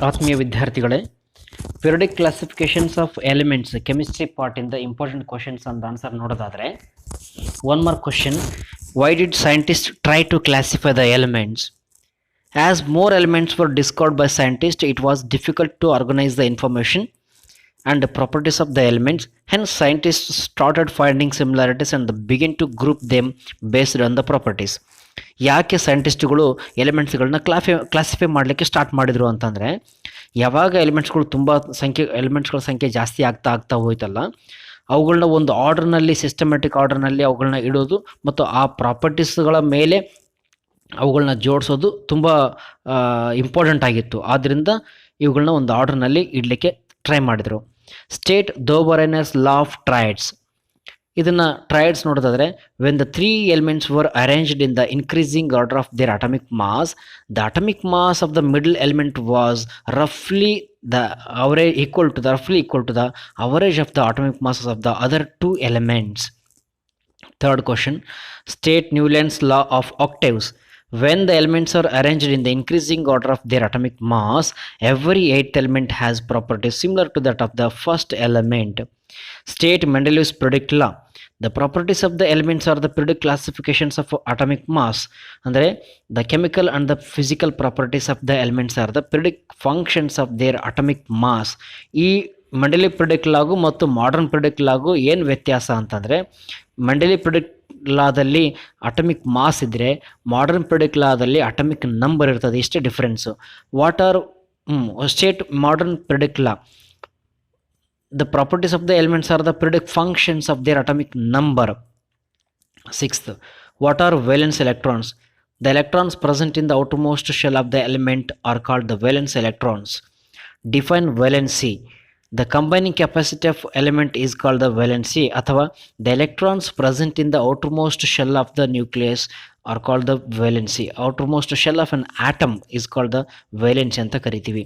ಆತ್ಮೀಯ ವಿದ್ಯಾರ್ಥಿಗಳೇ, periodic classifications of elements chemistry part in the important questions and answer ನೋಡೋದಾದ್ರೆ, one more question: why did scientists try to classify the elements? As more elements were discovered by scientists, it was difficult to organize the information and the properties of the elements. Hence scientists started finding similarities and began to group them based on the properties. ಯಾಕೆ ಸೈಂಟಿಸ್ಟ್ಗಳು ಎಲಿಮೆಂಟ್ಸ್ಗಳನ್ನ classify ಮಾಡಲಿಕ್ಕೆ start ಮಾಡಿದರು ಅಂತಂದರೆ, ಯಾವಾಗ ಎಲಿಮೆಂಟ್ಸ್ಗಳ ಸಂಖ್ಯೆ ಜಾಸ್ತಿ ಆಗ್ತಾ ಹೋಯ್ತಲ್ಲ, ಅವುಗಳನ್ನ ಒಂದು ಆರ್ಡರ್ನಲ್ಲಿ, ಸಿಸ್ಟಮ್ಯಾಟಿಕ್ ಆರ್ಡರ್ನಲ್ಲಿ ಅವುಗಳನ್ನ ಇಡೋದು ಮತ್ತು ಆ ಪ್ರಾಪರ್ಟೀಸ್ಗಳ ಮೇಲೆ ಅವುಗಳನ್ನ ಜೋಡಿಸೋದು ತುಂಬ ಇಂಪಾರ್ಟೆಂಟ್ ಆಗಿತ್ತು. ಆದ್ದರಿಂದ ಇವುಗಳನ್ನ ಒಂದು ಆರ್ಡರ್ನಲ್ಲಿ ಇಡಲಿಕ್ಕೆ ಟ್ರೈ ಮಾಡಿದರು. State Dobereiner's law of triads. ಇದನ್ನು ಟ್ರೈಡ್ಸ್ ನೋಡೋದಾದರೆ, when the 3 elements were arranged in the increasing order of their atomic mass, the atomic mass of the middle element was roughly equal to the average of the atomic masses of the other 2 elements. Third question: state Newland's law of octaves. When the elements are arranged in the increasing order of their atomic mass, every 8th element has properties similar to that of the first element. State Mendeleev's periodic law. The properties of the elements are the periodic classifications of atomic mass. ಅಂದರೆ the chemical and the physical properties of the elements are the periodic functions of their atomic mass. ಈ ಮೆಂಡೆಲಿವ್ periodic ಲಾಗೂ ಮತ್ತು modern periodic ಲಾಗೂ ಏನು ವ್ಯತ್ಯಾಸ ಅಂತಂದರೆ, ಮೆಂಡೆಲಿವ್ periodic ಲಾದಲ್ಲಿ atomic mass ಇದ್ದರೆ, modern periodic ಲಾದಲ್ಲಿ atomic number ಇರ್ತದೆ. ಇಷ್ಟೇ difference. What are state modern periodic law. The properties of the elements are the periodic functions of their atomic number. Sixth, what are valence electrons? The electrons present in the outermost shell of the element are called the valence electrons. Define valency. The combining capacity of element is called the valency. Athava the electrons present in the outermost shell of the nucleus are called the valency. Outermost shell of an atom is called the valency anta karitivi.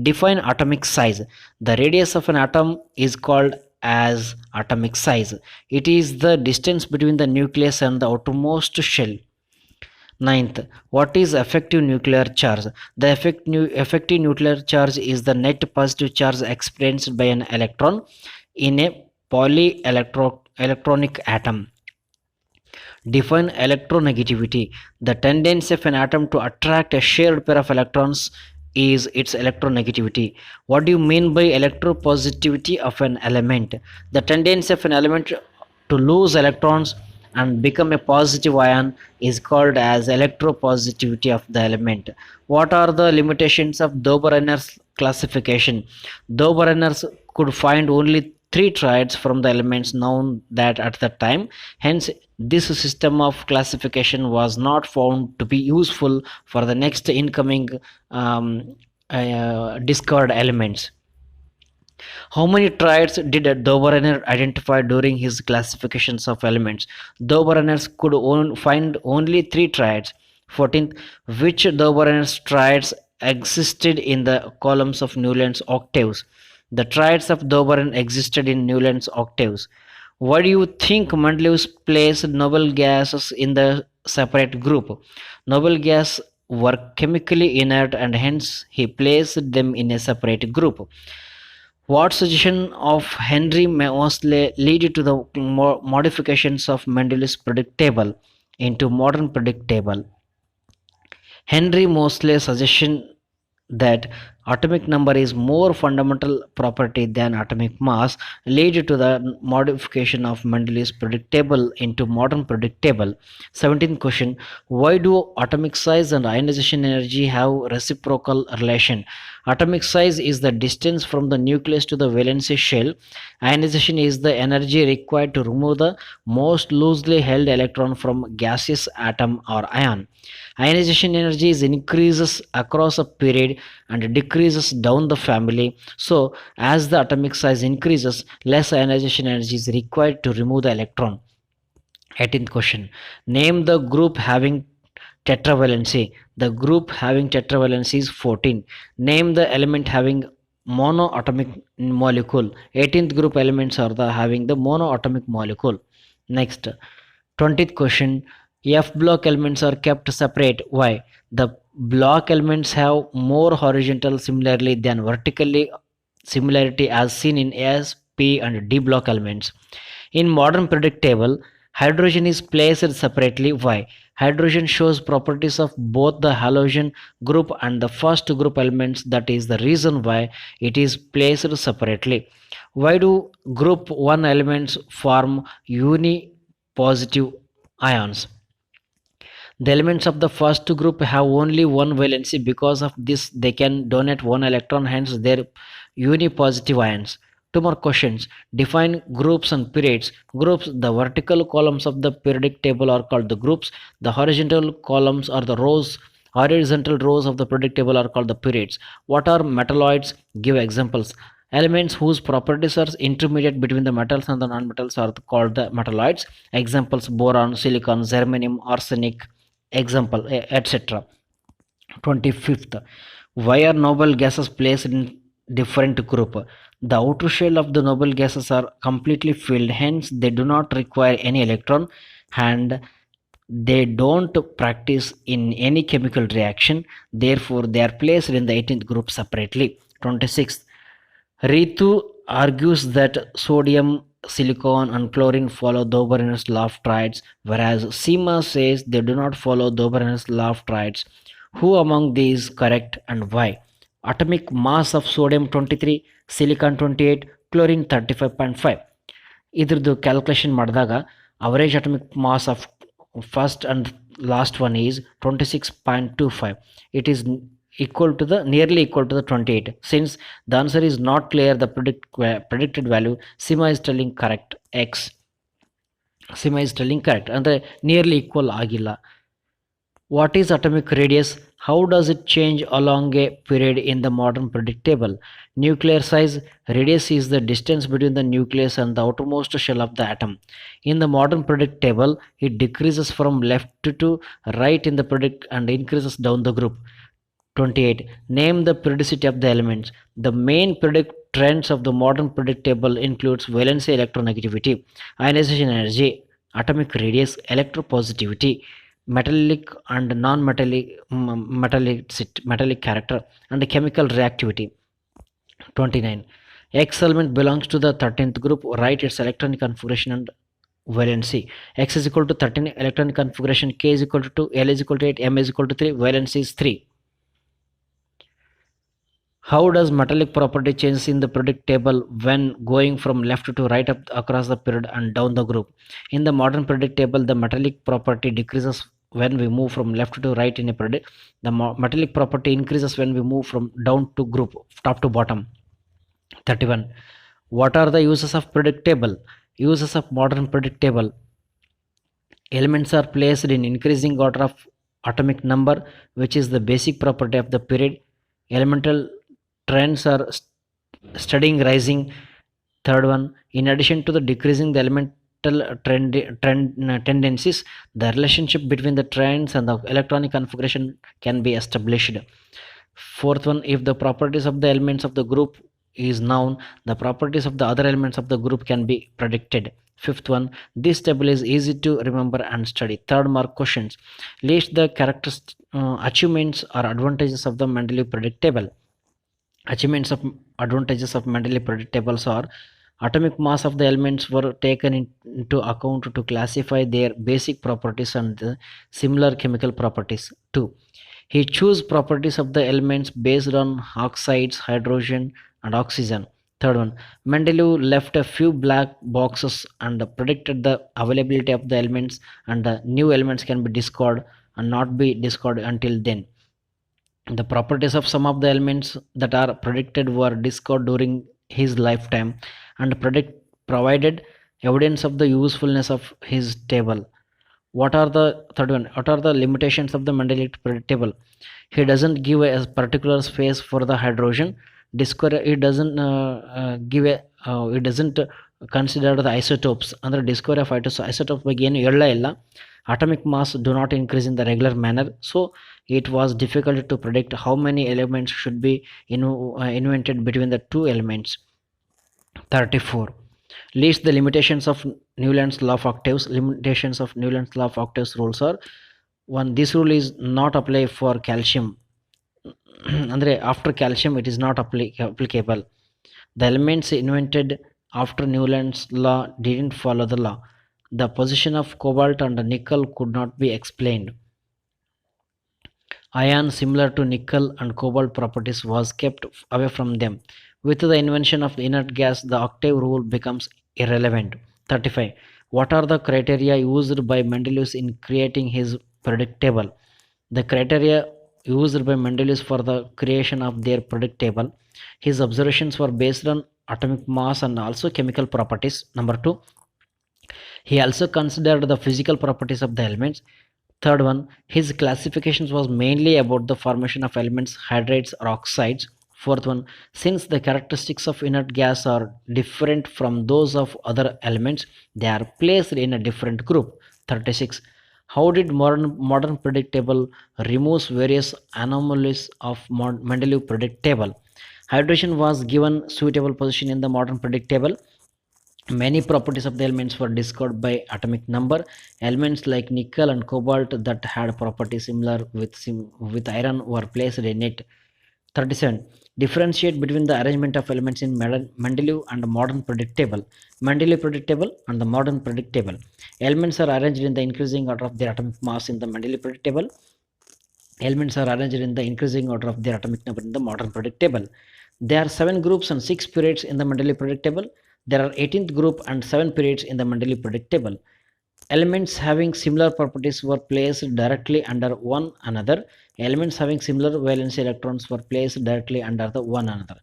Define atomic size. The radius of an atom is called as atomic size. It is the distance between the nucleus and the outermost shell. Ninth, what is effective nuclear charge? The effective nuclear charge is the net positive charge experienced by an electron in a polyelectronic atom. Define electronegativity. The tendency of an atom to attract a shared pair of electrons is its electronegativity. What do you mean by electropositivity of an element? The tendency of an element to lose electrons and become a positive ion is called as electropositivity of the element. What are the limitations of Dobereiner's classification? Dobereiner could find only 3 triads from the elements known that at that time. Hence, this system of classification was not found to be useful for the next incoming discovered elements. How many triads did Dobereiner identify during his classifications of elements? Dobereiner could find only 3 triads. 14th, which Dobereiner's triads existed in the columns of Newland's octaves? The triads of Dobereiner existed in Newland's octaves. Why do you think Mendeleev placed noble gases in the separate group? Noble gases were chemically inert and hence he placed them in a separate group. What suggestion of Henry Moseley led to the modifications of Mendeleev's periodic table into modern periodic table? Henry Moseley's suggestion that atomic number is more fundamental property than atomic mass led to the modification of Mendeleev's periodic table into modern periodic table. 17th question: why do atomic size and ionization energy have reciprocal relation? Atomic size is the distance from the nucleus to the valency shell. Ionization is the energy required to remove the most loosely held electron from gaseous atom or ion. Ionization energy increases across a period and decreases down the family. So, as the atomic size increases, less ionization energy is required to remove the electron. 18th question: name the group having tetravalency. The group having tetravalency is 14. Name the element having monoatomic molecule. 18th group elements are having the monoatomic molecule. Next, 20th question: F block elements are kept separate. Why? The block elements have more horizontal similarity than vertically similarity as seen in S, P and D block elements. In modern periodic table, hydrogen is placed separately. Why? Hydrogen shows properties of both the halogen group and the first group elements. That is the reason why it is placed separately. Why do group 1 elements form unipositive ions? The elements of the first group have only one valency. Because of this, they can donate one electron, hence their unipositive ions. Two more questions. Define groups and periods. Groups, the vertical columns of the periodic table are called the groups. The horizontal columns are the rows. Horizontal rows of the periodic table are called the periods. What are metalloids? Give examples. Elements whose properties are intermediate between the metals and the non-metals are called the metalloids. Examples: boron, silicon, germanium, arsenic, example, etc. 25th. Why are noble gases placed in different group? The outer shell of the noble gases are completely filled, hence they do not require any electron and they don't practice in any chemical reaction. Therefore, they are placed in the 18th group separately. 26th. Ritu argues that sodium, silicon, and chlorine follow Doberan's law of triads, whereas Seema says they do not follow Doberan's law of triads. Who among these correct and why? Atomic mass of sodium 23, silicon 28, chlorine 35.5. ಇದ್ರದ್ದು calculation ಮಾಡಿದಾಗ average atomic mass of first and last one is 26.25. It is equal to the nearly equal to the 28. Since the answer is not clear, the predicted value, Sima is telling correct. Sima is telling correct ಅಂದರೆ nearly equal ಆಗಿಲ್ಲ. What is atomic radius? How does it change along a period in the modern periodic table? Nuclear size. Radius is the distance between the nucleus and the outermost shell of the atom. In the modern periodic table, it decreases from left to right in the periodic and increases down the group. 28. Name the periodicity of the elements. The main periodic trends of the modern periodic table includes valency electronegativity, ionization energy, atomic radius, electropositivity, metallic and non-metallic metallic character, and chemical reactivity. 29. X element belongs to the 13th group. Write its electronic configuration and valency. X is equal to 13 electronic configuration, K is equal to 2, L is equal to 8, M is equal to 3, valency is 3. How does metallic property change in the periodic table when going from left to right up across the period and down the group? In the modern periodic table, the metallic property decreases when we move from left to right in a period. The metallic property increases when we move from down to group, top to bottom. 31. What are the uses of periodic table? Uses of modern periodic table. Elements are placed in increasing order of atomic number, which is the basic property of the period. Elemental trends are studying rising. Third one, in addition to the decreasing the elemental tendencies, the relationship between the trends and the electronic configuration can be established. Fourth one, if the properties of the elements of the group is known, the properties of the other elements of the group can be predicted. Fifth one, this table is easy to remember and study. Third mark questions. List the achievements or advantages of the Mendeleev periodic table. Achievements of advantages of Mendeleev periodic tables are: atomic mass of the elements were taken into account to classify their basic properties and similar chemical properties. 2. He chose properties of the elements based on oxides, hydrogen and oxygen. Third one, Mendeleev left a few black boxes and predicted the availability of the elements, and the new elements can be discovered and not be discovered until then. The properties of some of the elements that are predicted were discovered during his lifetime and provided evidence of the usefulness of his table. What are the limitations of the Mendeleev periodic table? He doesn't give a particular space for the hydrogen. He doesn't consider the isotopes. Under discovery of isotopes ಬಗ್ಗೆ ಏನು ಹೇಳಲೇ ಇಲ್ಲ. Atomic mass do not increase in the regular manner, so it was difficult to predict how many elements should be invented between the two elements. 34. List the limitations of Newland's law of octaves. Limitations of Newland's law of octaves rules are: One, this rule is not apply for calcium. Andre after calcium it is not applicable. The elements invented after Newland's law didn't follow the law. The position of cobalt and nickel could not be explained. Iron similar to nickel and cobalt properties was kept away from them. With the invention of the inert gas, the octave rule becomes irrelevant. 35. What are the criteria used by Mendeleev in creating his periodic table? The criteria used by Mendeleev for the creation of their periodic table, his observations were based on atomic mass and also chemical properties. Number 2, he also considered the physical properties of the elements. Third one, his classifications was mainly about the formation of elements, hydrates or oxides. Fourth one, since the characteristics of inert gas are different from those of other elements, they are placed in a different group. 36. How did modern periodic table removes various anomalies of Mendeleev periodic table? Hydrogen was given suitable position in the modern periodic table. Many properties of the elements were discovered by atomic number. Elements like nickel and cobalt that had properties similar with iron were placed in it. 37. Differentiate between the arrangement of elements in Mendeleev and modern periodic table. Mendeleev periodic table and the modern periodic table. Elements are arranged in the increasing order of their atomic mass in the Mendeleev periodic table. Elements are arranged in the increasing order of their atomic number in the modern periodic table. There are 7 groups and 6 periods in the Mendeleev periodic table. There are 18th group and 7 periods in the Mendeleev periodic table. Elements having similar properties were placed directly under one another. Elements having similar valence electrons were placed directly under the one another.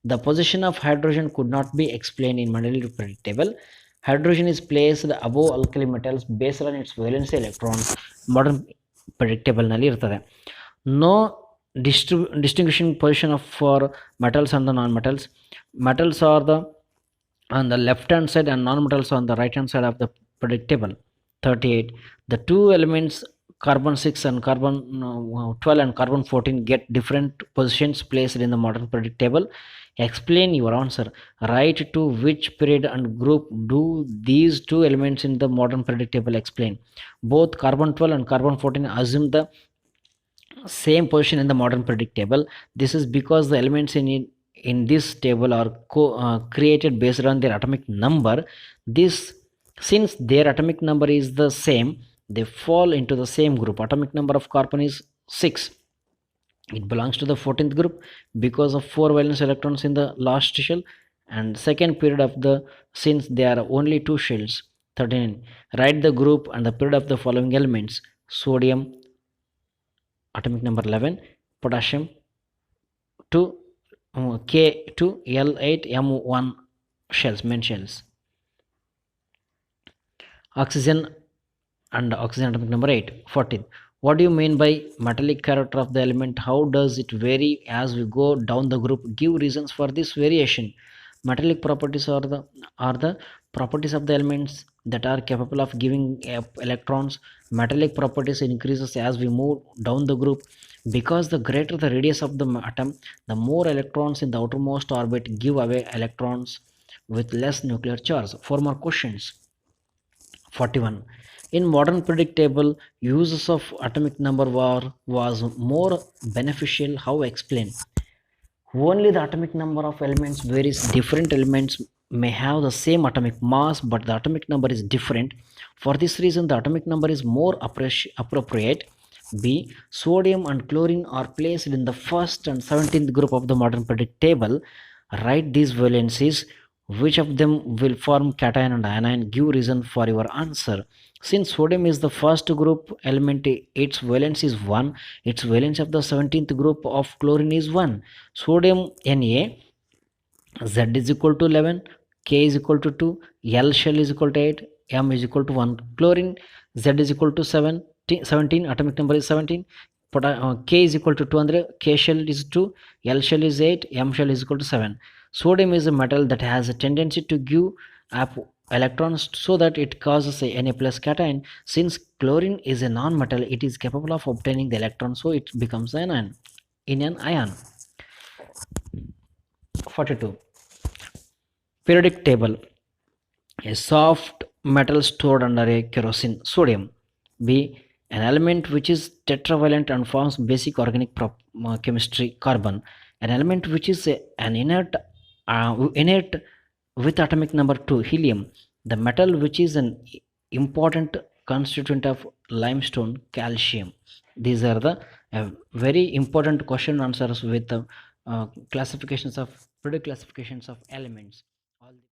The position of hydrogen could not be explained in Mendeleev periodic table. Hydrogen is placed above alkali metals based on its valence electrons. Modern periodic table nalli irtade. No distinguishing position of for metals and the non-metals. Metals are the on the left hand side and non-metals on the right hand side of the periodic table. 38. The two elements carbon 6 and carbon 12 and carbon 14 get different positions placed in the modern periodic table. Explain your answer. Write to which period and group do these two elements in the modern periodic table explain. Both carbon 12 and carbon 14 assume the same position in the modern periodic table. This is because the elements in this table are created based on their atomic number. This Since their atomic number is the same, they fall into the same group. Atomic number of carbon is 6. It belongs to the 14th group because of 4 valence electrons in the last shell and second period of the since there are only 2 shells. 39. Write the group and the period of the following elements: sodium atomic number 11, potassium 2, K2, L8, M1 shells, main shells. Oxygen and oxygen atomic number 8. 14. What do you mean by metallic character of the element? How does it vary as we go down the group? Give reasons for this variation. Metallic properties are the properties of the elements that are capable of giving electrons. Metallic properties increases as we move down the group because the greater the radius of the atom, the more electrons in the outermost orbit give away electrons with less nuclear charge. 4 more questions. 41. In modern periodic table, uses of atomic number was more beneficial. How explain? Only the atomic number of elements varies. Different elements may have the same atomic mass, but the atomic number is different. For this reason, the atomic number is more appropriate. B. Sodium and chlorine are placed in the first and 17th group of the modern periodic table. Write these valencies. Which of them will form cation and anion? Give reason for your answer. Since sodium is the first group element, its valence is 1. Its valence of the 17th group of chlorine is 1. Sodium Na, Z is equal to 11, K is equal to 2, L shell is equal to 8, M is equal to 1. Chlorine, Z is equal to 17, atomic number is 17. K is equal to 200, K shell is 2, L shell is 8, M shell is equal to 7. Sodium is a metal that has a tendency to give up electrons so that it causes a Na plus cation. Since chlorine is a non-metal, it is capable of obtaining the electron, so it becomes an ion. In an ion. 42. Periodic table. A soft metal stored under a kerosene. Sodium. B. an element which is tetravalent and forms basic organic chemistry carbon, an element which is an inert with atomic number 2 helium, the metal which is an important constituent of limestone calcium. These are the very important question answers with the classifications of periodic classifications of elements. All